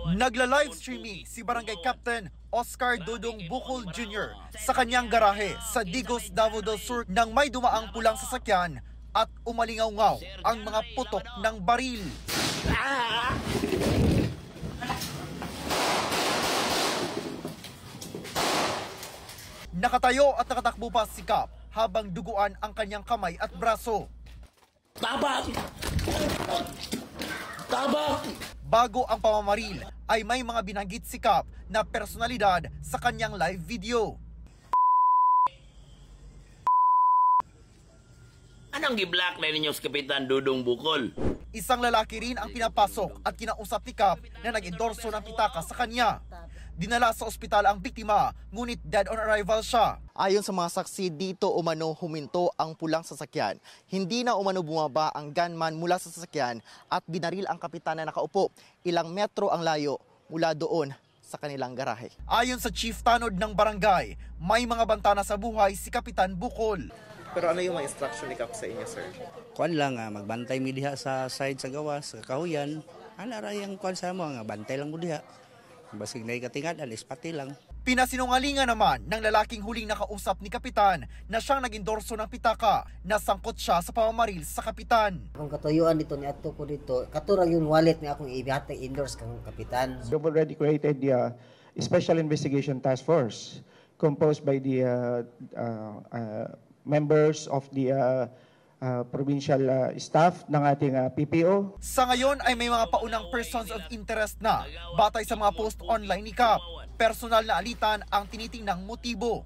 Nagla-live streaming si Barangay Captain Oscar Dudong Bukol Jr. sa kanyang garahe sa Digos, Davao del Sur nang may dumaang pulang sasakyan at umalingaw-ngaw ang mga putok ng baril. Nakatayo at nakatakbo pa si Kap habang duguan ang kanyang kamay at braso. Tabak! Tabak! Bago ang pamamaril ay may mga binanggit si Kap na personalidad sa kanyang live video. Anong gi-black na ninyo sa Kapitan Dudong Bukol? Isang lalaki rin ang pinapasok at kinausap ni Kap na nag-endorso ng pitaka sa kanya. Dinala sa ospital ang biktima, ngunit dead on arrival siya. Ayon sa mga saksi, dito umano huminto ang pulang sasakyan. Hindi na umano bumaba ang gunman mula sa sasakyan at binaril ang kapitan na nakaupo. Ilang metro ang layo mula doon sa kanilang garahe. Ayon sa chief tanod ng barangay, may mga banta na sa buhay si Kapitan Bukol. Pero ano yung mga instruction ni Kap sa inyo, sir? Kuan lang, magbantay mi diha sa side sa gawas, sa kahuyan. Ana ra yang kuan sa mo, nga bantay lang mo diha. Basig na ikatingadan, ispati lang. Pinasinungalingan naman ng lalaking huling nakausap ni Kapitan na siyang nag-endorso ng pitaka na sangkot siya sa pamamaril sa Kapitan. Kung katuyuan dito ni ato ko dito, katurang yung wallet ni akong ibihatag endorse kang Kapitan. We've already created the Special Investigation Task Force composed by the members of the provincial staff ng ating PPO. Sa ngayon ay may mga paunang persons of interest na batay sa mga post online ni Kap. Personal na alitan ang tinitingnang motibo.